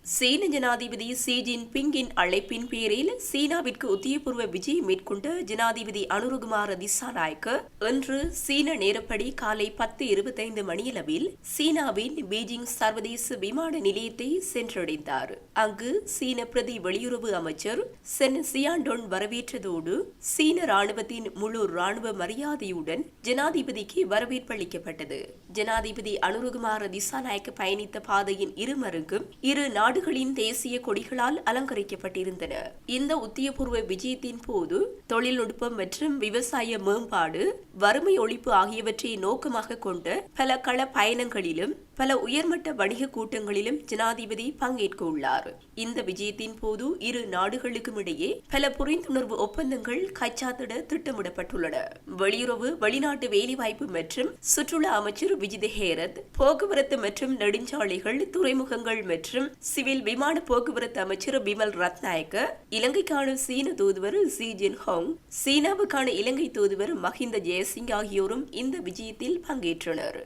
சீன ஜனாதிபதி ஷி ஜின்பிங்கின் அழைப்பின் பேரில் சீனாவிற்கு உத்தியபூர்வ விஜயம் மேற்கொண்ட ஜனாதிபதி அனுரகுமார திசாநாயக்க இன்று சீன நேரப்படி காலை 10:25 மணியளவில் சீனாவின் பீஜிங் சர்வதேச விமான நிலையத்தை சென்றடைந்தார். அங்கு சீன பிரதி வெளியுறவு அமைச்சர் சென் சியாண்டோன் வரவேற்றதோடு சீன ராணுவத்தின் முழு ராணுவ மரியாதையுடன் ஜனாதிபதிக்கு வரவேற்பு அளிக்கப்பட்டது. ஜனாதிபதி அனுரகுமார திசாநாயக்க பயணித்த பாதையின் இருமருங்கும் இரு நாடுகளின் தேசிய கொடிகளால் அலங்கரிக்கப்பட்டிருந்தன. இந்த உத்தியபூர்வ விஜயத்தின் போது தொழில்நுட்பம் மற்றும் விவசாய மேம்பாடு, வறுமை ஒழிப்பு ஆகியவற்றை நோக்கமாக கொண்ட பல கள பயணங்களிலும் பல உயர்மட்ட வணிக கூட்டங்களிலும் ஜனாதிபதி பங்கேற்க உள்ளார். இந்த விஜயத்தின் போது இரு நாடுகளுக்கும் இடையே பல புரிந்துணர்வு ஒப்பந்தங்கள் கைச்சாத்திட திட்டமிடப்பட்டுள்ளன. வெளியுறவு, வெளிநாட்டு வேலைவாய்ப்பு மற்றும் சுற்றுலா அமைச்சர் விஜித ஹேரத், போக்குவரத்து மற்றும் நெடுஞ்சாலைகள், துறைமுகங்கள் மற்றும் சிவில் விமான போக்குவரத்து அமைச்சர் பிமல் ரத்நாயக்க, இலங்கைக்கான சீன தூதுவர் ஷி ஜின்ஹோங், சீனாவுக்கான இலங்கை தூதுவர் மஹிந்த ஜெயசிங் ஆகியோரும் இந்த விஜயத்தில் பங்கேற்றனர்.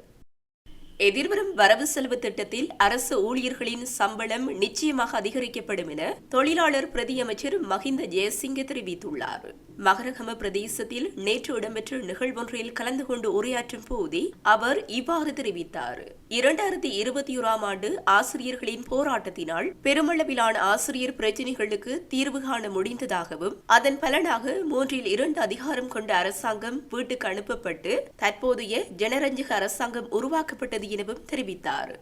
எதிர்வரும் வரவு செலவு திட்டத்தில் அரசு ஊழியர்களின் சம்பளம் நிச்சயமாக அதிகரிக்கப்படும் என தொழிலாளர் பிரதி அமைச்சர் மஹிந்த ஜெயசிங்க தெரிவித்துள்ளார். மகரகம பிரதேசத்தில் நேற்று இடம்பெற்ற நிகழ்வொன்றில் கலந்து கொண்டு உரையாற்றும் போதே அவர் இவ்வாறு தெரிவித்தார். 2021ஆம் ஆண்டு ஆசிரியர்களின் போராட்டத்தினால் பெருமளவிலான ஆசிரியர் பிரச்சினைகளுக்கு தீர்வு காண முடிந்ததாகவும் அதன் பலனாக 3/2 அதிகாரம் கொண்ட அரசாங்கம் வீட்டுக்கு அனுப்பப்பட்டு தற்போதைய ஜனரஞ்சக அரசாங்கம் உருவாக்கப்பட்டது எனவும் தெரிவித்தார்.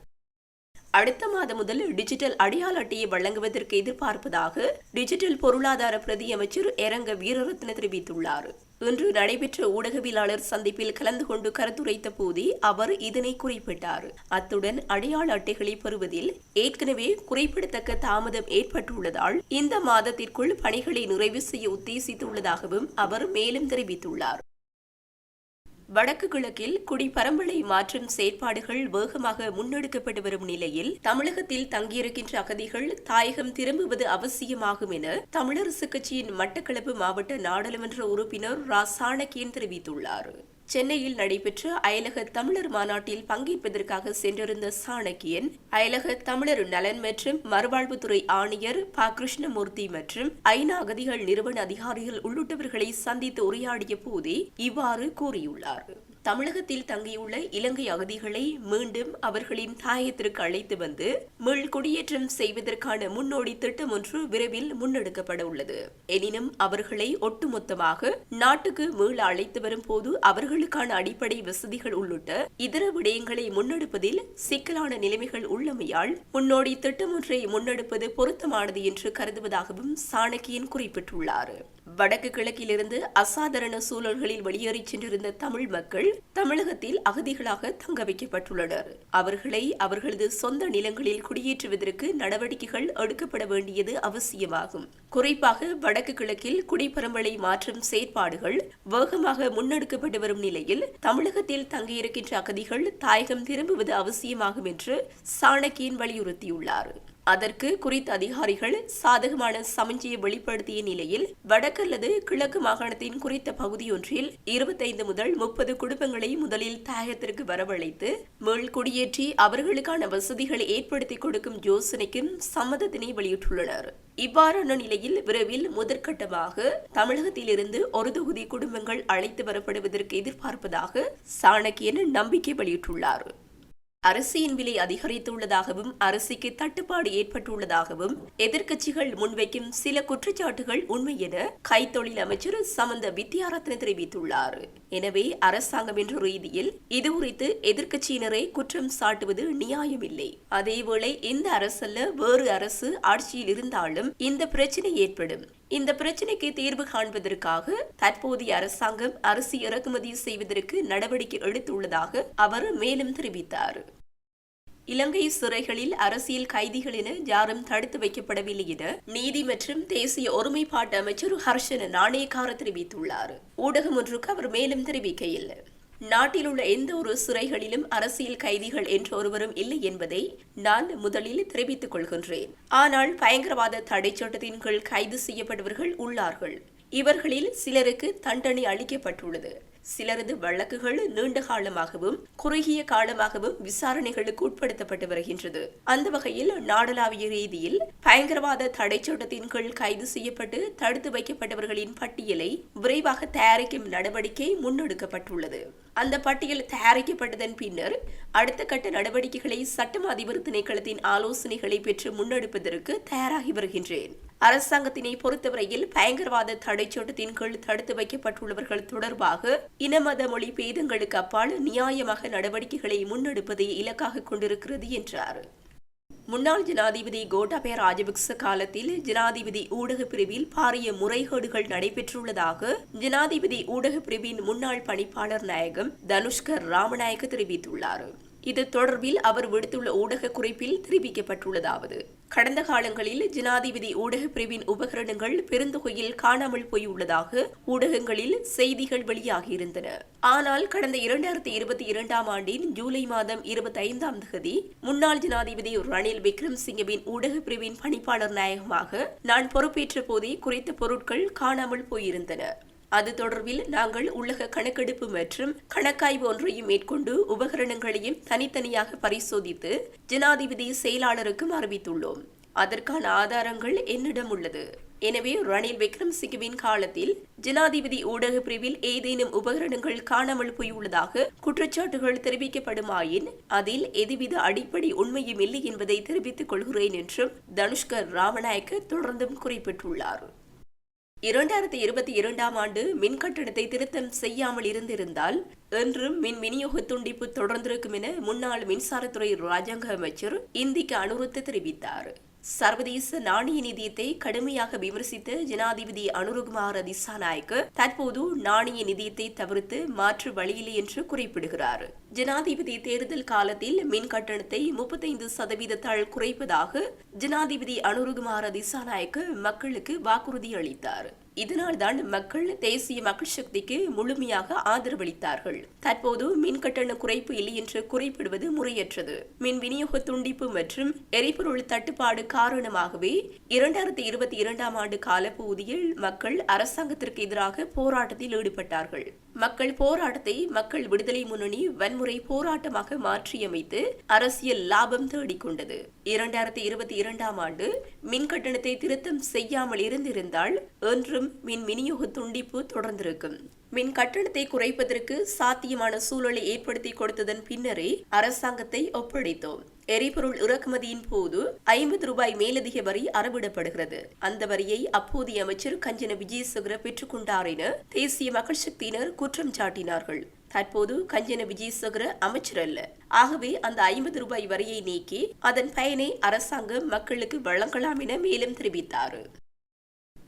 அடுத்த மாதம் முதல் டிஜிட்டல் அடையாள அட்டையை வழங்குவதற்கு எதிர்பார்ப்பதாக டிஜிட்டல் பொருளாதார பிரதி அமைச்சர் எரங்க வீரரத்ன தெரிவித்துள்ளார். இன்று நடைபெற்ற ஊடகவியலாளர் சந்திப்பில் கலந்து கொண்டு கருத்துரைத்த போதே அவர் இதனை குறிப்பிட்டார். அத்துடன் அடையாள அட்டைகளை பெறுவதில் ஏற்கனவே குறிப்பிடத்தக்க தாமதம் ஏற்பட்டுள்ளதால் இந்த மாதத்திற்குள் பணிகளை நிறைவு செய்ய உத்தேசித்துள்ளதாகவும் அவர் மேலும் தெரிவித்துள்ளார். வடக்கு கிழக்கில் குடிபரம்பலை மாற்றும் செயற்பாடுகள் வேகமாக முன்னெடுக்கப்பட்டு வரும் நிலையில் தமிழகத்தில் தங்கியிருக்கின்ற அகதிகள் தாயகம் திரும்புவது அவசியமாகும் என தமிழரசு கட்சியின் மட்டக்களப்பு மாவட்ட நாடாளுமன்ற உறுப்பினர் ரா சாணக்கியன் தெரிவித்துள்ளார். சென்னையில் நடைபெற்ற அயலக தமிழர் மாநாட்டில் பங்கேற்பதற்காக சென்றிருந்த சாணக்கியன் அயலக தமிழர் நலன் மற்றும் மறுவாழ்வுத்துறை ஆணையர் ப. கிருஷ்ணமூர்த்தி மற்றும் ஐநா அகதிகள் நிறுவன அதிகாரிகள் உள்ளிட்டவர்களை சந்தித்து உரையாடிய போதே இவ்வாறு கூறியுள்ளார். தமிழகத்தில் தங்கியுள்ள இலங்கை அகதிகளை மீண்டும் அவர்களின் தாயத்திற்கு அழைத்து வந்து மீள் குடியேற்றம் செய்வதற்கான முன்னோடி திட்டம் ஒன்று விரைவில் முன்னெடுக்கப்பட உள்ளது. எனினும் அவர்களை ஒட்டுமொத்தமாக நாட்டுக்கு மீள அழைத்து வரும் போது அவர்களுக்கான அடிப்படை வசதிகள் உள்ளிட்ட இதர விடயங்களை முன்னெடுப்பதில் சிக்கலான நிலைமைகள் உள்ளமையால் முன்னோடி திட்டம் ஒன்றை முன்னெடுப்பது பொருத்தமானது என்று கருதுவதாகவும் சாணக்கியன் குறிப்பிட்டுள்ளார். வடக்கு கிழக்கிலிருந்து அசாதாரண சூழல்களில் வெளியேறி சென்றிருந்த தமிழ் மக்கள் தமிழகத்தில் அகதிகளாக தங்க வைக்கப்பட்டுள்ளனர். அவர்களை அவர்களது சொந்த நிலங்களில் குடியேற்றுவதற்கு நடவடிக்கைகள் எடுக்கப்பட வேண்டியது அவசியமாகும். குறிப்பாக வடக்கு கிழக்கில் குடிபரம்பலை மாற்றும் செயற்பாடுகள் வேகமாக முன்னெடுக்கப்பட்டு வரும் நிலையில் தமிழகத்தில் தங்கியிருக்கின்ற அகதிகள் தாயகம் திரும்புவது அவசியமாகும் என்று சாணக்கியன் வலியுறுத்தியுள்ளார். அதற்கு குறித்த அதிகாரிகள் சாதகமான சமஞ்சியை வெளிப்படுத்திய நிலையில் வடக்கு அல்லது கிழக்கு மாகாணத்தின் குறித்த பகுதியொன்றில் 25 முதல் 30 குடும்பங்களை முதலில் தாயகத்திற்கு வரவழைத்து மீள் குடியேற்றி அவர்களுக்கான வசதிகளை ஏற்படுத்தி கொடுக்கும் யோசனைக்கும் சம்மதத்தினை வெளியிட்டுள்ளனர். இவ்வாறான நிலையில் விரைவில் முதற்கட்டமாக தமிழகத்திலிருந்து ஒரு தொகுதி குடும்பங்கள் அழைத்து வரப்படுவதற்கு எதிர்பார்ப்பதாக சாணக்கியன் நம்பிக்கை வெளியிட்டுள்ளார். அரிசியின் விலை அதிகரித்துள்ளதாகவும் அரிசிக்கு தட்டுப்பாடு ஏற்பட்டுள்ளதாகவும் எதிர்க்கட்சிகள் முன்வைக்கும் சில குற்றச்சாட்டுகள் உண்மை என கைத்தொழில் அமைச்சர் சமந்த வித்யாரத்ன தெரிவித்துள்ளார். எனவே அரசாங்கம் என்ற ரீதியில் இதுகுறித்து எதிர்க்கட்சியினரை குற்றம் சாட்டுவது நியாயமில்லை. அதேவேளை இந்த அரசல்ல வேறு அரசு ஆட்சியில் இருந்தாலும் இந்த பிரச்சினை ஏற்படும். இந்த பிரச்சினைக்கு தீர்வு காண்பதற்காக தற்போதைய அரசாங்கம் அரிசி இறக்குமதி செய்வதற்கு நடவடிக்கை எடுத்துள்ளதாக அவர் மேலும் தெரிவித்தார். இலங்கை சிறைகளில் அரசியல் கைதிகள் என யாரும் தடுத்து வைக்கப்படவில்லை என நீதி மற்றும் தேசிய ஒருமைப்பாட்டு அமைச்சர் ஹர்ஷன நாணயக்கார தெரிவித்துள்ளார். ஊடகம் ஒன்றுக்கு அவர் மேலும் தெரிவிக்கையில், நாட்டில் உள்ள எந்த ஒரு சிறைகளிலும் அரசியல் கைதிகள் என்று ஒருவரும் இல்லை என்பதை நான் முதலில் தெரிவித்துக் கொள்கின்றேன். ஆனால் பயங்கரவாத தடை சட்டத்தின் கீழ் கைது செய்யப்படுபவர்கள் உள்ளார்கள். இவர்களில் சிலருக்கு தண்டனை அளிக்கப்பட்டுள்ளது. சிலரது வழக்குகள் நீண்ட காலமாகவும் குறுகிய காலமாகவும் விசாரணைகளுக்கு உட்படுத்தப்பட்டு வருகின்றது. அந்த வகையில் நாடளாவிய ரீதியில் பயங்கரவாத தடை சட்டத்தின் கீழ் கைது செய்யப்பட்டு தடுத்து வைக்கப்பட்டவர்களின் பட்டியலை விரைவாக தயாரிக்கும் நடவடிக்கை முன்னெடுக்கப்பட்டுள்ளது. அந்த பட்டியல் தயாரிக்கப்பட்டதன் பின்னர் அடுத்த கட்ட நடவடிக்கைகளை சட்டம் அதிபர் திணைக்களத்தின் ஆலோசனைகளை பெற்று முன்னெடுப்பதற்கு தயாராகி வருகின்றேன். அரசாங்கத்தினை பொறுத்தவரையில் பயங்கரவாத தடை சட்டத்தின் கீழ் தடுத்து வைக்கப்பட்டுள்ளவர்கள் தொடர்பாக இனமத மொழி பேதங்களுக்கு அப்பால் நியாயமாக நடவடிக்கைகளை முன்னெடுப்பதை இலக்காக கொண்டிருக்கிறது என்றார். முன்னாள் ஜனாதிபதி கோட்டாபய ராஜபக்ச காலத்தில் ஜனாதிபதி ஊடக பிரிவில் பாரிய முறைகேடுகள் நடைபெற்றுள்ளதாக ஜனாதிபதி ஊடக பிரிவின் முன்னாள் பணிப்பாளர் நாயகம் தனுஷ்கர் ராமநாயக்க தெரிவித்துள்ளார். இது தொடர்பில் அவர் விடுத்துள்ள ஊடக குறிப்பில் தெரிவிக்கப்பட்டுள்ளதாவது: கடந்த காலங்களில் ஜனாதிபதி ஊடக பிரிவின் உபகரணங்கள் பெருந்தொகையில் காணாமல் போயுள்ளதாக ஊடகங்களில் செய்திகள் வெளியாகியிருந்தன. ஆனால் கடந்த 2022ஆம் ஆண்டின் ஜூலை மாதம் 25ஆம் தேதி முன்னாள் ஜனாதிபதி ரணில் விக்ரமசிங்கவின் ஊடக பிரிவின் பணிப்பாளர் நாயகமாக நான் பொறுப்பேற்ற போதே குறித்த பொருட்கள் காணாமல் போயிருந்தன. அது தொடர்பில் நாங்கள் உள்ளக கணக்கெடுப்பு மற்றும் கணக்காய்வு ஒன்றையும் மேற்கொண்டு உபகரணங்களையும் தனித்தனியாக பரிசோதித்து ஜனாதிபதி செயலாளருக்கும் அறிவித்துள்ளோம். அதற்கான ஆதாரங்கள் என்னிடம் உள்ளது. எனவே ரணில் விக்ரமசிங்கவின் காலத்தில் ஜனாதிபதி ஊடக பிரிவில் ஏதேனும் உபகரணங்கள் காணாமல் போயுள்ளதாக குற்றச்சாட்டுகள் தெரிவிக்கப்படுமாயின் அதில் எதுவித அடிப்படை உண்மையும் இல்லை என்பதை தெரிவித்துக் கொள்கிறேன் என்றும் தனுஷ்கர் ராமநாயக்க தொடர்ந்தும் குறிப்பிட்டுள்ளார். 2022ஆம் ஆண்டு மின் கட்டணத்தை திருத்தம் செய்யாமல் இருந்திருந்தால் என்றும் மின் விநியோக துண்டிப்பு தொடர்ந்திருக்கும் என முன்னாள் மின்சாரத்துறை ராஜாங்க அமைச்சர் இந்திக்கு அனுருத்த தெரிவித்தார். சர்வதேச நாணய நிதியத்தை கடுமையாக விமர்சித்த ஜனாதிபதி அனுருகுமார திசாநாயக்க தற்போது நாணய நிதியத்தை தவிர்த்து மாற்று வழியில்லை என்று குறிப்பிடுகிறார். ஜனாதிபதி தேர்தல் காலத்தில் மின் கட்டணத்தை 35% குறைப்பதாக ஜனாதிபதி அனுருகுமார திசாநாயக்க மக்களுக்கு வாக்குறுதி அளித்தார். இதனால்தான் மக்கள் தேசிய மக்கள் சக்திக்கு முழுமையாக ஆதரவளித்தார்கள். தற்போது மின் கட்டண குறைப்பு இல்லை என்று குறிப்பிடுவது முறையற்றது. மின் விநியோக துண்டிப்பு மற்றும் எரிபொருள் தட்டுப்பாடு காரணமாகவே 2022ஆம் ஆண்டு காலப்பகுதியில் மக்கள் அரசாங்கத்திற்கு எதிராக போராட்டத்தில் ஈடுபட்டார்கள். மக்கள் போராட்டத்தை மக்கள் விடுதலை முன்னணி வன்முறை போராட்டமாக மாற்றியமைத்து அரசியல் லாபம் தேடிக்கொண்டது. 2022ஆம் ஆண்டு மின் கட்டணத்தை திருத்தம் செய்யாமல் இருந்திருந்தால் என்றும் மின் விநியோக துண்டிப்பு தொடர்ந்திருக்கும். மின் கட்டணத்தை குறைப்பதற்கு சாத்தியமான சூழலை ஏற்படுத்தி கொடுத்ததன் பின்னரே அரசாங்கத்தை ஒப்படைத்தோம். எரிபொருள் இறக்குமதியின் போது 50 ரூபாய் மேலதிக வரி அறவிடப்படுகிறது. அந்த வரியை அப்போதைய அமைச்சர் கஞ்சன விஜயசேகர பெற்றுக் கொண்டார் என தேசிய மக்கள் சக்தியினர் குற்றம் சாட்டினார்கள். தற்போது கஞ்சன விஜயசேகர அமைச்சர் அல்ல. ஆகவே அந்த 50 ரூபாய் வரியை நீக்கி அதன் பயனை அரசாங்கம் மக்களுக்கு வழங்கலாம் என மேலும் தெரிவித்தார்.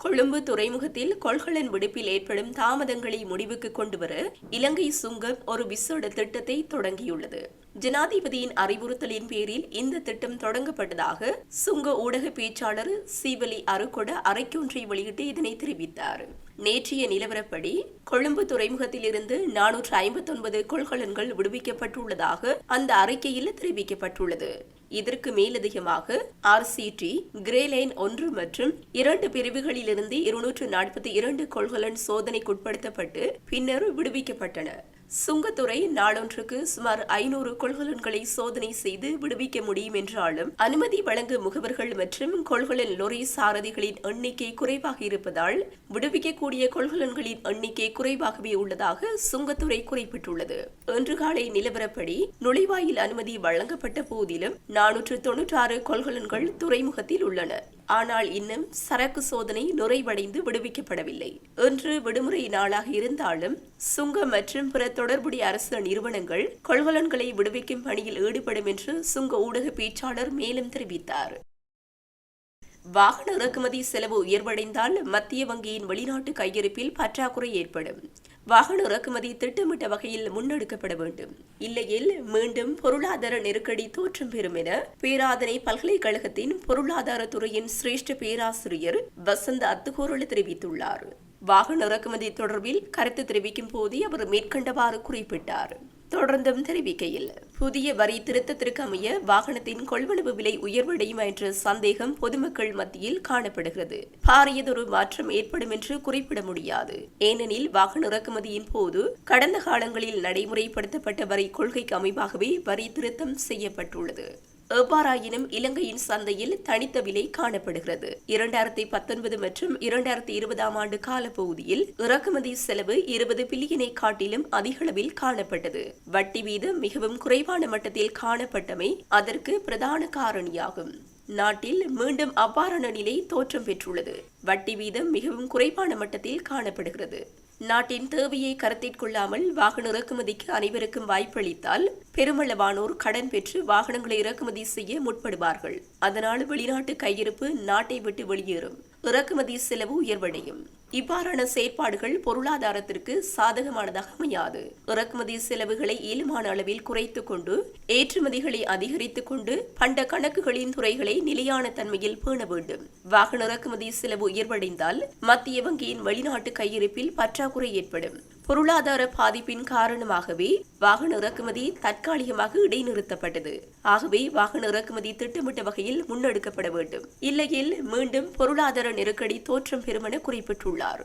கொழும்பு துறைமுகத்தில் கொள்கலன் விடுப்பில் ஏற்படும் தாமதங்களை முடிவுக்கு கொண்டுவர இலங்கை சுங்கம் ஒரு விசேட திட்டத்தை தொடங்கியுள்ளது. ஜனாதிபதியின் அறிவுறுத்தலின் பேரில் இந்த திட்டம் தொடங்கப்பட்டதாக சுங்க ஊடக பேச்சாளர் சீவலி அருகொட அறிக்கையொன்றை வெளியிட்டு இதனை தெரிவித்தார். நேற்றைய நிலவரப்படி கொழும்பு துறைமுகத்தில் இருந்து 459 கொள்கலன்கள் விடுவிக்கப்பட்டுள்ளதாக அந்த அறிக்கையில் தெரிவிக்கப்பட்டுள்ளது. இதற்கு மேலதிகமாக RCT கிரேலைன் 1 மற்றும் 2 பிரிவுகளிலிருந்து 242 கொள்கலன் சோதனைக்குட்படுத்தப்பட்டு பின்னர் விடுவிக்கப்பட்டன. சுங்கத்துறை நாளொன்றுக்கு சுமார் 500 கொள்கலன்களை சோதனை செய்து விடுவிக்க முடியும் என்றாலும் அனுமதி வழங்கும் முகவர்கள் மற்றும் கொள்கலன் லொரி சாரதிகளின் எண்ணிக்கை குறைவாக இருப்பதால் விடுவிக்கக்கூடிய கொள்கலன்களின் எண்ணிக்கை குறைவாகவே உள்ளதாக சுங்கத்துறை குறிப்பிட்டுள்ளது. இன்று காலை நிலவரப்படி நுழைவாயில் அனுமதி வழங்கப்பட்ட போதிலும் 496 கொள்கலன்கள் துறைமுகத்தில் உள்ளன. ஆனால் இன்னும் சரக்கு சோதனை நிறைவடைந்து விடுவிக்கப்படவில்லை. இன்று விடுமுறை நாளாக இருந்தாலும் சுங்கம் மற்றும் பிற தொடர்புடைய அரசு நிறுவனங்கள் கொள்கலன்களை விடுவிக்கும் பணியில் ஈடுபடும் என்று சுங்க ஊடக பேச்சாளர் மேலும் தெரிவித்தார். வாகன இறக்குமதி செலவு உயர்வடைந்தால் மத்திய வங்கியின் வெளிநாட்டு கையிருப்பில் பற்றாக்குறை ஏற்படும். வாகன இறக்குமதி திட்டமிட்ட வகையில் முன்னெடுக்கப்பட வேண்டும். இல்லையில் மீண்டும் பொருளாதார நெருக்கடி தோற்றம் பெறும் என பேராதனை பல்கலைக்கழகத்தின் பொருளாதார துறையின் சிரேஷ்ட பேராசிரியர் வசந்த அத்துகோரல் தெரிவித்துள்ளார். வாகன இறக்குமதி தொடர்பில் கருத்து தெரிவிக்கும் போதே அவர் மேற்கண்டவாறு குறிப்பிட்டார். தொடர்ந்தும் தெரிவிக்கையில், புதிய வரி திருத்தத்திற்கு அமைய வாகனத்தின் கொள்வனவு விலை உயர்வடையுமா என்ற சந்தேகம் பொதுமக்கள் மத்தியில் காணப்படுகிறது. பாரியதொரு மாற்றம் ஏற்படும் என்று குறிப்பிட முடியாது. ஏனெனில் வாகன இறக்குமதியின் போது கடந்த காலங்களில் நடைமுறைப்படுத்தப்பட்ட வரி கொள்கைக்கு அமைவாகவே வரி திருத்தம் செய்யப்பட்டுள்ளது. எவ்வாறாயினும் இலங்கையின் சந்தையில் தனித்த விலை காணப்படுகிறது. 2019 மற்றும் 2020 ஆண்டு காலப்பகுதியில் இறக்குமதி செலவு 20 பில்லியனை காட்டிலும் அதிகளவில் காணப்பட்டது. வட்டி வீதம் மிகவும் குறைவான மட்டத்தில் காணப்பட்டமை அதற்கு பிரதான காரணியாகும். நாட்டில் மீண்டும் அவ்வாறான நிலை தோற்றம் பெற்றுள்ளது. வட்டி வீதம் மிகவும் குறைவான மட்டத்தில் காணப்படுகிறது. நாட்டின் தேவையை கருத்தில் கொள்ளாமல் வாகன இறக்குமதிக்கு அனைவருக்கும் வாய்ப்பளித்தால் பெருமளவானோர் கடன் பெற்று வாகனங்களை இறக்குமதி செய்ய முற்படுவார்கள். அதனால் வெளிநாட்டு கையிருப்பு நாட்டை விட்டு வெளியேறும். இறக்குமதி செலவு உயர்வடையும். இவ்வாறான செயற்பாடுகள் பொருளாதாரத்திற்கு சாதகமானதாக அமையாது. இறக்குமதி செலவுகளை இயலுமான அளவில் குறைத்துக் கொண்டு ஏற்றுமதிகளை அதிகரித்துக் கொண்டு பண்ட கணக்குகளின் துறைகளை நிலையான தன்மையில் பேண வேண்டும். வாகன இறக்குமதி செலவு உயர்வடைந்தால் மத்திய வங்கியின் வெளிநாட்டு கையிருப்பில் பற்றாக்குறை ஏற்படும். பொருளாதார பாதிப்பின் காரணமாகவே வாகன இறக்குமதி தற்காலிகமாக இடைநிறுத்தப்பட்டது. ஆகவே வாகன இறக்குமதி திட்டமிட்ட வகையில் முன்னெடுக்கப்பட வேண்டும். இல்லையில் மீண்டும் பொருளாதார நெருக்கடி தோற்றம் பெறும் என குறிப்பிட்டுள்ளார்.